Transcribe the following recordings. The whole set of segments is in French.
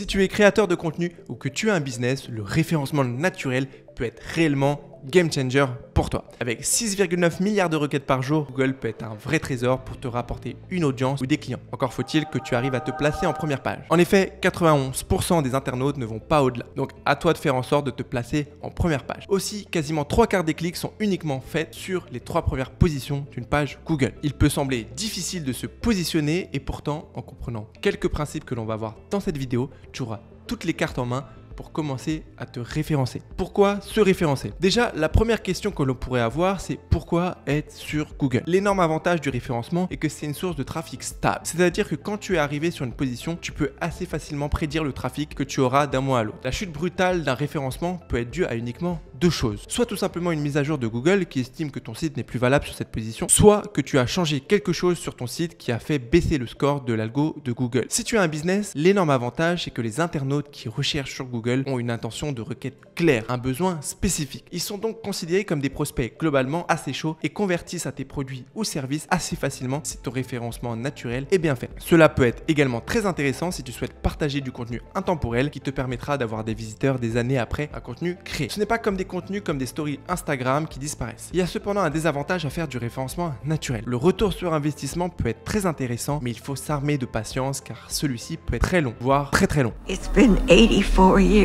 Si tu es créateur de contenu ou que tu as un business, le référencement naturel peut être réellement game changer pour toi. Avec 6,9 milliards de requêtes par jour, Google peut être un vrai trésor pour te rapporter une audience ou des clients. Encore faut-il que tu arrives à te placer en première page. En effet, 91% des internautes ne vont pas au-delà. Donc à toi de faire en sorte de te placer en première page. Aussi, quasiment 3/4 des clics sont uniquement faits sur les 3 premières positions d'une page Google. Il peut sembler difficile de se positionner et pourtant, en comprenant quelques principes que l'on va voir dans cette vidéo, tu auras toutes les cartes en main pour commencer à te référencer. Pourquoi se référencer? Déjà, la première question que l'on pourrait avoir, c'est pourquoi être sur Google? L'énorme avantage du référencement est que c'est une source de trafic stable. C'est-à-dire que quand tu es arrivé sur une position, tu peux assez facilement prédire le trafic que tu auras d'un mois à l'autre. La chute brutale d'un référencement peut être due à uniquement deux choses. Soit tout simplement une mise à jour de Google qui estime que ton site n'est plus valable sur cette position, soit que tu as changé quelque chose sur ton site qui a fait baisser le score de l'algo de Google. Si tu as un business, l'énorme avantage, c'est que les internautes qui recherchent sur Google ont une intention de requête claire, un besoin spécifique. Ils sont donc considérés comme des prospects globalement assez chauds et convertissent à tes produits ou services assez facilement si ton référencement naturel est bien fait. Cela peut être également très intéressant si tu souhaites partager du contenu intemporel qui te permettra d'avoir des visiteurs des années après un contenu créé. Ce n'est pas comme des contenus comme des stories Instagram qui disparaissent. Il y a cependant un désavantage à faire du référencement naturel. Le retour sur investissement peut être très intéressant, mais il faut s'armer de patience car celui-ci peut être très long, voire très long. It's been 84 years.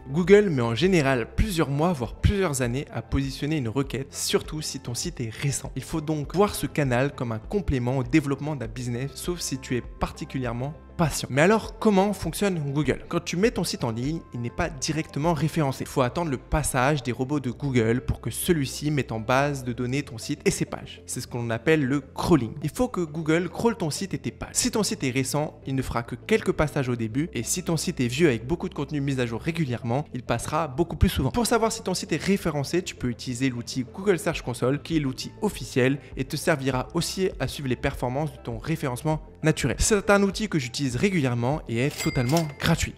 Google met en général plusieurs mois, voire plusieurs années à positionner une requête, surtout si ton site est récent. Il faut donc voir ce canal comme un complément au développement d'un business, sauf si tu es particulièrement patient. Mais alors, comment fonctionne Google? Quand tu mets ton site en ligne, il n'est pas directement référencé. Il faut attendre le passage des robots de Google pour que celui-ci mette en base de données ton site et ses pages. C'est ce qu'on appelle le crawling. Il faut que Google crawl ton site et tes pages. Si ton site est récent, il ne fera que quelques passages au début, et si ton site est vieux avec beaucoup de contenu mis à jour régulièrement, il passera beaucoup plus souvent. Pour savoir si ton site est référencé, tu peux utiliser l'outil Google Search Console, qui est l'outil officiel et te servira aussi à suivre les performances de ton référencement naturel. C'est un outil que j'utilise régulièrement et est totalement gratuit.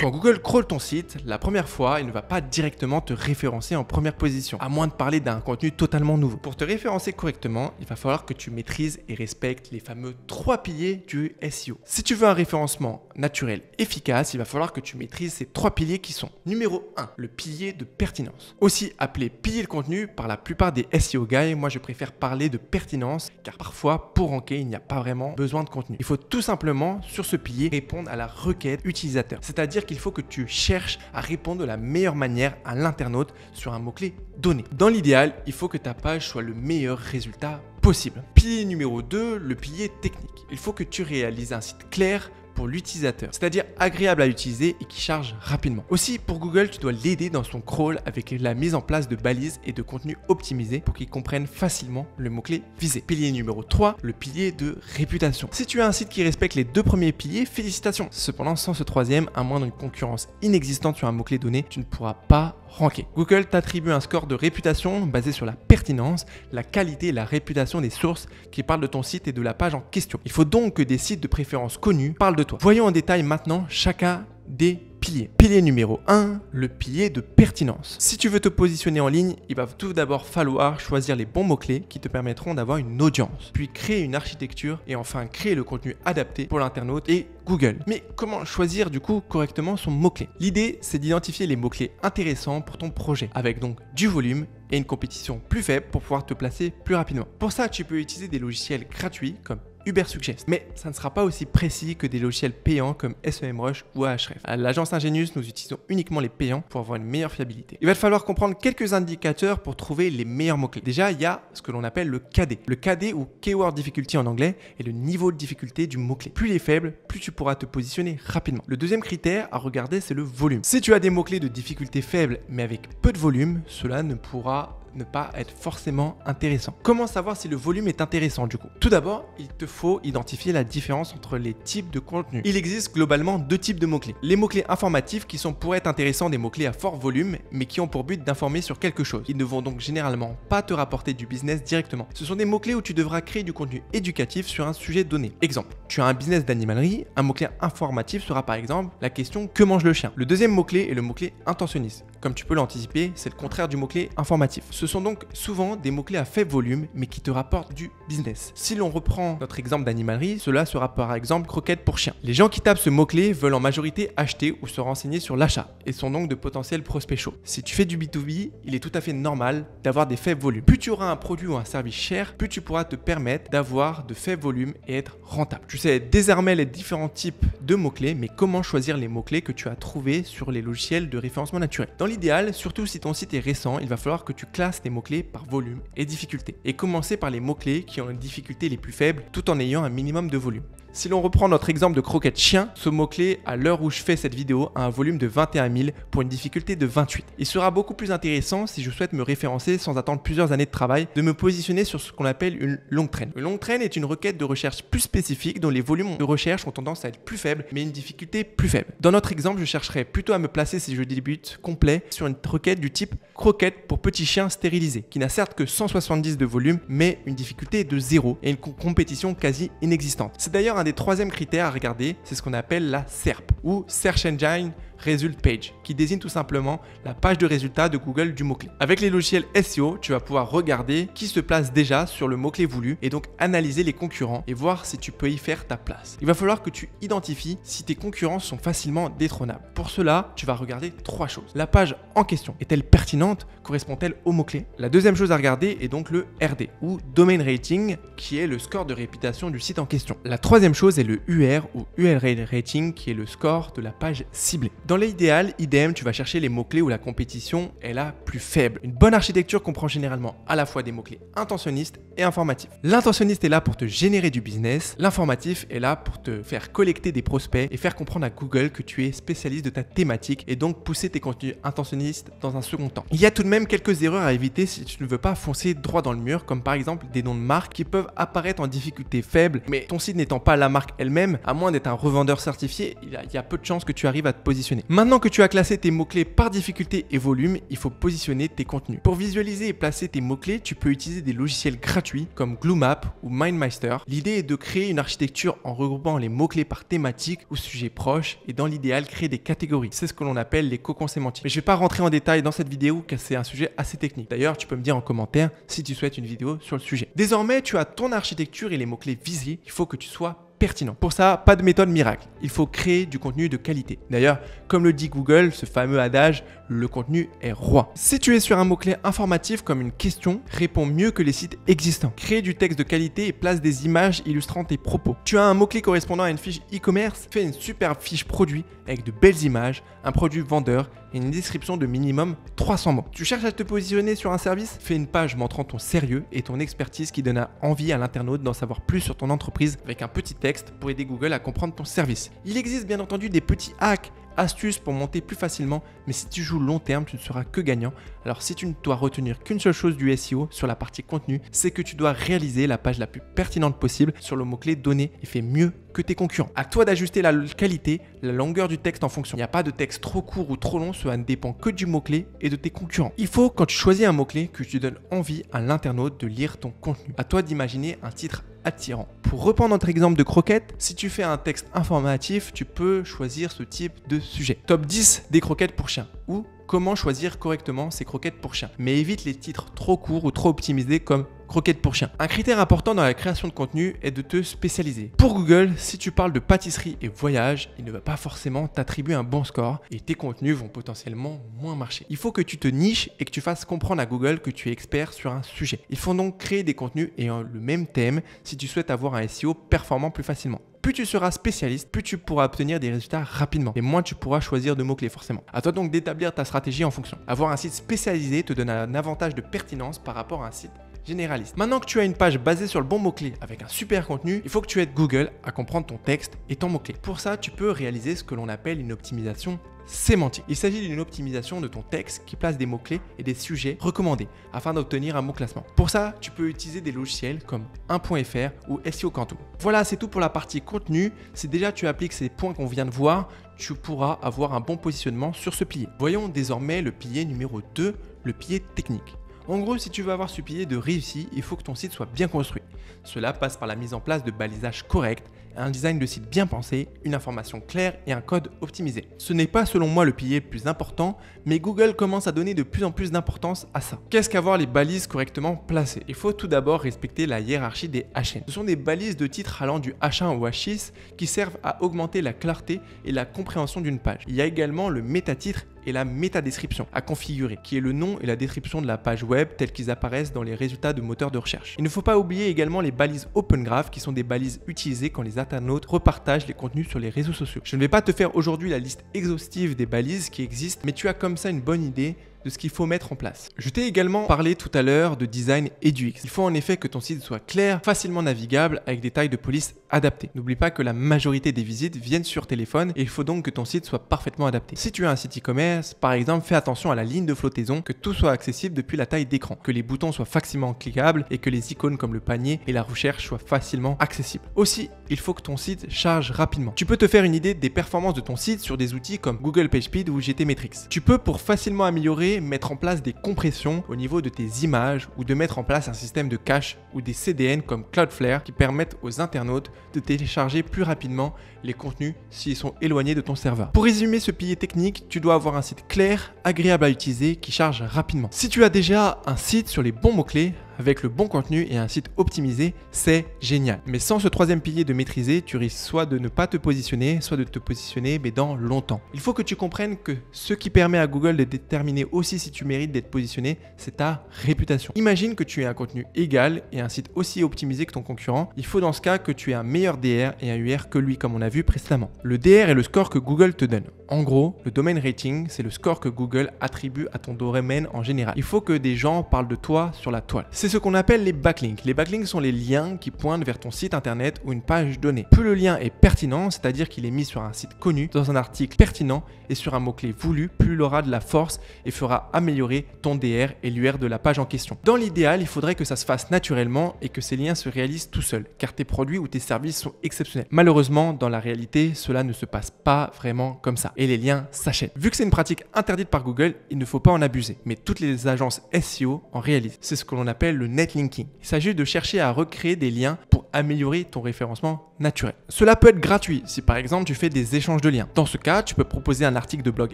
Quand Google crawl ton site, la première fois, il ne va pas directement te référencer en première position, à moins de parler d'un contenu totalement nouveau. Pour te référencer correctement, il va falloir que tu maîtrises et respectes les fameux 3 piliers du SEO. Si tu veux un référencement naturel efficace, il va falloir que tu maîtrises ces 3 piliers qui sont: numéro 1, le pilier de pertinence. Aussi appelé pilier de contenu par la plupart des SEO guys, moi je préfère parler de pertinence car parfois pour ranker, il n'y a pas vraiment besoin de contenu. Il faut tout simplement sur ce pilier répondre à la requête utilisateur, c'est-à-dire qu'il faut que tu cherches à répondre de la meilleure manière à l'internaute sur un mot-clé donné. Dans l'idéal, il faut que ta page soit le meilleur résultat possible. Pilier numéro 2, le pilier technique. Il faut que tu réalises un site clair pour l'utilisateur, c'est-à-dire agréable à utiliser et qui charge rapidement. Aussi, pour Google, tu dois l'aider dans son crawl avec la mise en place de balises et de contenus optimisés pour qu'il comprenne facilement le mot-clé visé. Pilier numéro 3, le pilier de réputation. Si tu as un site qui respecte les 2 premiers piliers, félicitations. Cependant, sans ce troisième, à moins d'une concurrence inexistante sur un mot-clé donné, tu ne pourras pas ranker. Google t'attribue un score de réputation basé sur la pertinence, la qualité et la réputation des sources qui parlent de ton site et de la page en question. Il faut donc que des sites de préférence connus parlent de toi. Voyons en détail maintenant chacun des piliers. Pilier numéro 1, le pilier de pertinence. Si tu veux te positionner en ligne, il va tout d'abord falloir choisir les bons mots-clés qui te permettront d'avoir une audience, puis créer une architecture et enfin créer le contenu adapté pour l'internaute et Google. Mais comment choisir du coup correctement son mot-clé? L'idée, c'est d'identifier les mots-clés intéressants pour ton projet, avec donc du volume et une compétition plus faible pour pouvoir te placer plus rapidement. Pour ça, tu peux utiliser des logiciels gratuits comme Ubersuggest, mais ça ne sera pas aussi précis que des logiciels payants comme SEMrush ou Ahrefs. À l'agence Ingenius, nous utilisons uniquement les payants pour avoir une meilleure fiabilité. Il va te falloir comprendre quelques indicateurs pour trouver les meilleurs mots-clés. Déjà, il y a ce que l'on appelle le KD. Le KD ou Keyword Difficulty en anglais est le niveau de difficulté du mot-clé. Plus il est faible, plus tu pourras te positionner rapidement. Le deuxième critère à regarder, c'est le volume. Si tu as des mots-clés de difficulté faible mais avec peu de volume, cela ne pourra ne pas être forcément intéressant. Comment savoir si le volume est intéressant du coup? Tout d'abord, il te faut identifier la différence entre les types de contenus. Il existe globalement 2 types de mots-clés. Les mots-clés informatifs qui sont pour être intéressants des mots-clés à fort volume mais qui ont pour but d'informer sur quelque chose. Ils ne vont donc généralement pas te rapporter du business directement. Ce sont des mots-clés où tu devras créer du contenu éducatif sur un sujet donné. Exemple, tu as un business d'animalerie, un mot-clé informatif sera par exemple la question: que mange le chien? Le deuxième mot-clé est le mot-clé intentionniste. Comme tu peux l'anticiper, c'est le contraire du mot-clé informatif. Ce sont donc souvent des mots-clés à faible volume, mais qui te rapportent du business. Si l'on reprend notre exemple d'animalerie, cela sera par exemple croquettes pour chiens. Les gens qui tapent ce mot-clé veulent en majorité acheter ou se renseigner sur l'achat et sont donc de potentiels prospects chauds. Si tu fais du B2B, il est tout à fait normal d'avoir des faibles volumes. Plus tu auras un produit ou un service cher, plus tu pourras te permettre d'avoir de faibles volumes et être rentable. Tu sais désormais les différents types de mots-clés, mais comment choisir les mots-clés que tu as trouvés sur les logiciels de référencement naturel. Dans l'idéal, surtout si ton site est récent, il va falloir que tu classes tes mots-clés par volume et difficulté. Et commencer par les mots-clés qui ont les difficultés les plus faibles tout en ayant un minimum de volume. Si l'on reprend notre exemple de croquettes chien, ce mot-clé, à l'heure où je fais cette vidéo, a un volume de 21 000 pour une difficulté de 28. Il sera beaucoup plus intéressant si je souhaite me référencer sans attendre plusieurs années de travail, de me positionner sur ce qu'on appelle une longue traîne. Une longue traîne est une requête de recherche plus spécifique dont les volumes de recherche ont tendance à être plus faibles, mais une difficulté plus faible. Dans notre exemple, je chercherais plutôt à me placer si je débute complet sur une requête du type croquette pour petits chiens stérilisés, qui n'a certes que 170 de volume, mais une difficulté de 0 et une compétition quasi inexistante. C'est d'ailleurs un des troisièmes critères à regarder, c'est ce qu'on appelle la SERP ou Search Engine Result Page, qui désigne tout simplement la page de résultats de Google du mot-clé. Avec les logiciels SEO, tu vas pouvoir regarder qui se place déjà sur le mot-clé voulu et donc analyser les concurrents et voir si tu peux y faire ta place. Il va falloir que tu identifies si tes concurrents sont facilement détrônables. Pour cela, tu vas regarder 3 choses. La page en question, est-elle pertinente? Correspond-elle au mot-clé? La deuxième chose à regarder est donc le RD ou Domain Rating, qui est le score de réputation du site en question. La troisième chose est le UR ou URL Rating, qui est le score de la page ciblée. Dans l'idéal, idem, tu vas chercher les mots-clés où la compétition est la plus faible. Une bonne architecture comprend généralement à la fois des mots-clés intentionnistes et informatifs. L'intentionniste est là pour te générer du business, l'informatif est là pour te faire collecter des prospects et faire comprendre à Google que tu es spécialiste de ta thématique et donc pousser tes contenus intentionnistes dans un second temps. Il y a tout de même quelques erreurs à éviter si tu ne veux pas foncer droit dans le mur, comme par exemple des noms de marques qui peuvent apparaître en difficulté faible, mais ton site n'étant pas la marque elle-même, à moins d'être un revendeur certifié, il y a peu de chances que tu arrives à te positionner. Maintenant que tu as classé tes mots-clés par difficulté et volume, il faut positionner tes contenus. Pour visualiser et placer tes mots-clés, tu peux utiliser des logiciels gratuits comme GlueMap ou MindMeister. L'idée est de créer une architecture en regroupant les mots-clés par thématique ou sujet proche et dans l'idéal créer des catégories. C'est ce que l'on appelle les cocons sémantiques. Mais je ne vais pas rentrer en détail dans cette vidéo car c'est un sujet assez technique. D'ailleurs, tu peux me dire en commentaire si tu souhaites une vidéo sur le sujet. Désormais, tu as ton architecture et les mots-clés visés. Il faut que tu sois pertinent. Pour ça, pas de méthode miracle. Il faut créer du contenu de qualité. D'ailleurs, comme le dit Google, ce fameux adage, le contenu est roi. Si tu es sur un mot-clé informatif comme une question, réponds mieux que les sites existants. Crée du texte de qualité et place des images illustrant tes propos. Tu as un mot-clé correspondant à une fiche e-commerce, fais une superbe fiche produit avec de belles images, un produit vendeur et une description de minimum 300 mots. Tu cherches à te positionner sur un service? Fais une page montrant ton sérieux et ton expertise qui donne envie à l'internaute d'en savoir plus sur ton entreprise avec un petit texte pour aider Google à comprendre ton service. Il existe bien entendu des petits hacks, astuces pour monter plus facilement, mais si tu joues long terme, tu ne seras que gagnant. Alors si tu ne dois retenir qu'une seule chose du SEO sur la partie contenu, c'est que tu dois réaliser la page la plus pertinente possible sur le mot-clé donné et fais mieux que tes concurrents. À toi d'ajuster la qualité, la longueur du texte en fonction. Il n'y a pas de texte trop court ou trop long, cela ne dépend que du mot-clé et de tes concurrents. Il faut, quand tu choisis un mot-clé, que tu donnes envie à l'internaute de lire ton contenu. À toi d'imaginer un titre attirant. Pour reprendre notre exemple de croquettes, si tu fais un texte informatif, tu peux choisir ce type de sujet. Top 10 des croquettes pour chiens ou comment choisir correctement ces croquettes pour chiens. Mais évite les titres trop courts ou trop optimisés comme croquettes pour chiens. Un critère important dans la création de contenu est de te spécialiser. Pour Google, si tu parles de pâtisserie et voyage, il ne va pas forcément t'attribuer un bon score et tes contenus vont potentiellement moins marcher. Il faut que tu te niches et que tu fasses comprendre à Google que tu es expert sur un sujet. Il faut donc créer des contenus ayant le même thème si tu souhaites avoir un SEO performant plus facilement. Plus tu seras spécialiste, plus tu pourras obtenir des résultats rapidement et moins tu pourras choisir de mots-clés forcément. À toi donc d'établir ta stratégie en fonction. Avoir un site spécialisé te donne un avantage de pertinence par rapport à un site généraliste. Maintenant que tu as une page basée sur le bon mot-clé avec un super contenu, il faut que tu aides Google à comprendre ton texte et ton mot-clé. Pour ça, tu peux réaliser ce que l'on appelle une optimisation sémantique. Il s'agit d'une optimisation de ton texte qui place des mots-clés et des sujets recommandés afin d'obtenir un bon classement. Pour ça, tu peux utiliser des logiciels comme 1.fr ou SEO Kanto. Voilà, c'est tout pour la partie contenu. Si déjà tu appliques ces points qu'on vient de voir, tu pourras avoir un bon positionnement sur ce pilier. Voyons désormais le pilier numéro 2, le pilier technique. En gros, si tu veux avoir ce pilier de réussi, il faut que ton site soit bien construit. Cela passe par la mise en place de balisages corrects, un design de site bien pensé, une information claire et un code optimisé. Ce n'est pas selon moi le pilier le plus important, mais Google commence à donner de plus en plus d'importance à ça. Qu'est-ce qu'avoir les balises correctement placées? Il faut tout d'abord respecter la hiérarchie des HN. Ce sont des balises de titre allant du H1 au H6 qui servent à augmenter la clarté et la compréhension d'une page. Il y a également le métatitre et la métadescription à configurer, qui est le nom et la description de la page web tels qu'ils apparaissent dans les résultats de moteurs de recherche. Il ne faut pas oublier également les balises Open Graph qui sont des balises utilisées quand les internautes repartagent les contenus sur les réseaux sociaux. Je ne vais pas te faire aujourd'hui la liste exhaustive des balises qui existent, mais tu as comme ça une bonne idée de ce qu'il faut mettre en place. Je t'ai également parlé tout à l'heure de design et d'UX. Il faut en effet que ton site soit clair, facilement navigable, avec des tailles de police adaptées. N'oublie pas que la majorité des visites viennent sur téléphone et il faut donc que ton site soit parfaitement adapté. Si tu as un site e-commerce, par exemple, fais attention à la ligne de flottaison, que tout soit accessible depuis la taille d'écran, que les boutons soient facilement cliquables et que les icônes comme le panier et la recherche soient facilement accessibles. Aussi, il faut que ton site charge rapidement. Tu peux te faire une idée des performances de ton site sur des outils comme Google PageSpeed ou GTmetrix. Tu peux, pour facilement améliorer, mettre en place des compressions au niveau de tes images ou de mettre en place un système de cache ou des CDN comme Cloudflare qui permettent aux internautes de télécharger plus rapidement les contenus s'ils sont éloignés de ton serveur. Pour résumer ce pilier technique, tu dois avoir un site clair, agréable à utiliser, qui charge rapidement. Si tu as déjà un site sur les bons mots-clés, avec le bon contenu et un site optimisé, c'est génial. Mais sans ce troisième pilier de maîtriser, tu risques soit de ne pas te positionner, soit de te positionner mais dans longtemps. Il faut que tu comprennes que ce qui permet à Google de déterminer aussi si tu mérites d'être positionné, c'est ta réputation. Imagine que tu aies un contenu égal et un site aussi optimisé que ton concurrent. Il faut dans ce cas que tu aies un meilleur DR et un UR que lui, comme on a vu précédemment. Le DR est le score que Google te donne. En gros, le domain rating, c'est le score que Google attribue à ton domaine en général. Il faut que des gens parlent de toi sur la toile. C'est ce qu'on appelle les backlinks. Les backlinks sont les liens qui pointent vers ton site internet ou une page donnée. Plus le lien est pertinent, c'est-à-dire qu'il est mis sur un site connu, dans un article pertinent et sur un mot-clé voulu, plus il aura de la force et fera améliorer ton DR et l'UR de la page en question. Dans l'idéal, il faudrait que ça se fasse naturellement et que ces liens se réalisent tout seuls, car tes produits ou tes services sont exceptionnels. Malheureusement, dans la réalité, cela ne se passe pas vraiment comme ça et les liens s'achètent. Vu que c'est une pratique interdite par Google, il ne faut pas en abuser, mais toutes les agences SEO en réalisent. C'est ce que l'on appelle le netlinking. Il s'agit de chercher à recréer des liens pour améliorer ton référencement naturel. Cela peut être gratuit si par exemple tu fais des échanges de liens. Dans ce cas, tu peux proposer un article de blog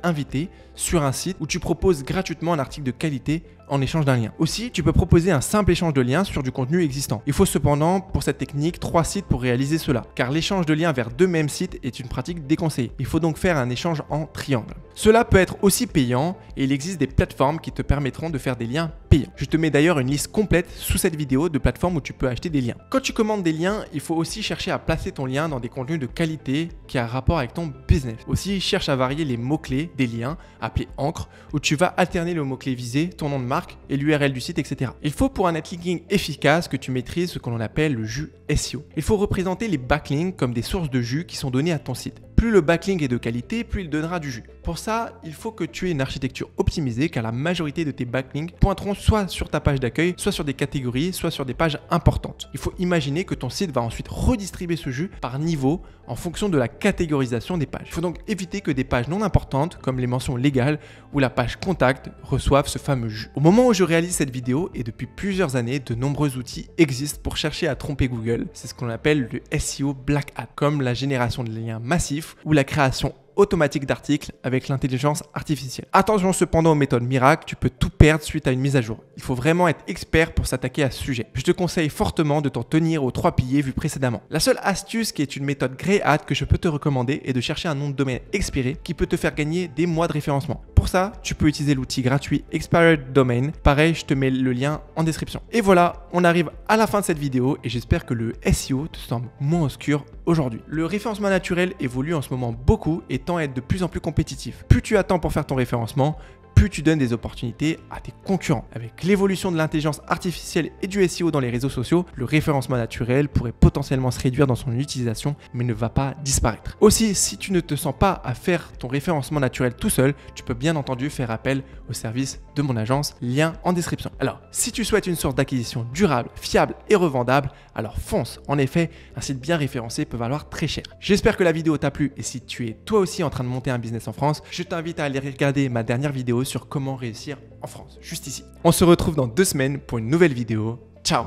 invité sur un site où tu proposes gratuitement un article de qualité en échange d'un lien. Aussi, tu peux proposer un simple échange de liens sur du contenu existant. Il faut cependant pour cette technique 3 sites pour réaliser cela, car l'échange de liens vers 2 mêmes sites est une pratique déconseillée. Il faut donc faire un échange en triangle. Cela peut être aussi payant et il existe des plateformes qui te permettront de faire des liens payants. Je te mets d'ailleurs une liste complète sous cette vidéo de plateformes où tu peux acheter des liens. Quand tu commandes des liens, il faut aussi chercher à placer ton lien dans des contenus de qualité qui a rapport avec ton business. Aussi, cherche à varier les mots-clés des liens appelés encre où tu vas alterner le mot-clé visé, ton nom de marque et l'URL du site, etc. Il faut pour un netlinking efficace que tu maîtrises ce que l'on appelle le jus SEO. Il faut représenter les backlinks comme des sources de jus qui sont données à ton site. Plus le backlink est de qualité, plus il donnera du jus. Pour ça, il faut que tu aies une architecture optimisée car la majorité de tes backlinks pointeront soit sur ta page d'accueil, soit sur des catégories, soit sur des pages importantes. Il faut imaginer que ton site va ensuite redistribuer ce jus par niveau en fonction de la catégorisation des pages. Il faut donc éviter que des pages non importantes comme les mentions légales ou la page contact reçoivent ce fameux jus. Au moment où je réalise cette vidéo et depuis plusieurs années, de nombreux outils existent pour chercher à tromper Google. C'est ce qu'on appelle le SEO Black Hat, comme la génération de liens massifs ou la création automatique d'articles avec l'intelligence artificielle. Attention cependant aux méthodes miracles, tu peux tout perdre suite à une mise à jour. Il faut vraiment être expert pour s'attaquer à ce sujet. Je te conseille fortement de t'en tenir aux 3 piliers vus précédemment. La seule astuce qui est une méthode Grey Hat que je peux te recommander est de chercher un nom de domaine expiré qui peut te faire gagner des mois de référencement. Pour ça, tu peux utiliser l'outil gratuit Expired Domain. Pareil, je te mets le lien en description. Et voilà, on arrive à la fin de cette vidéo et j'espère que le SEO te semble moins obscur aujourd'hui. Le référencement naturel évolue en ce moment beaucoup et tend à être de plus en plus compétitif. Plus tu attends pour faire ton référencement, plus tu donnes des opportunités à tes concurrents. Avec l'évolution de l'intelligence artificielle et du SEO dans les réseaux sociaux, le référencement naturel pourrait potentiellement se réduire dans son utilisation, mais ne va pas disparaître. Aussi, si tu ne te sens pas à faire ton référencement naturel tout seul, tu peux bien entendu faire appel au service de mon agence, lien en description. Alors, si tu souhaites une source d'acquisition durable, fiable et revendable, alors fonce. En effet, un site bien référencé peut valoir très cher. J'espère que la vidéo t'a plu et si tu es toi aussi en train de monter un business en France, je t'invite à aller regarder ma dernière vidéo sur comment réussir en France, juste ici. On se retrouve dans 2 semaines pour une nouvelle vidéo. Ciao!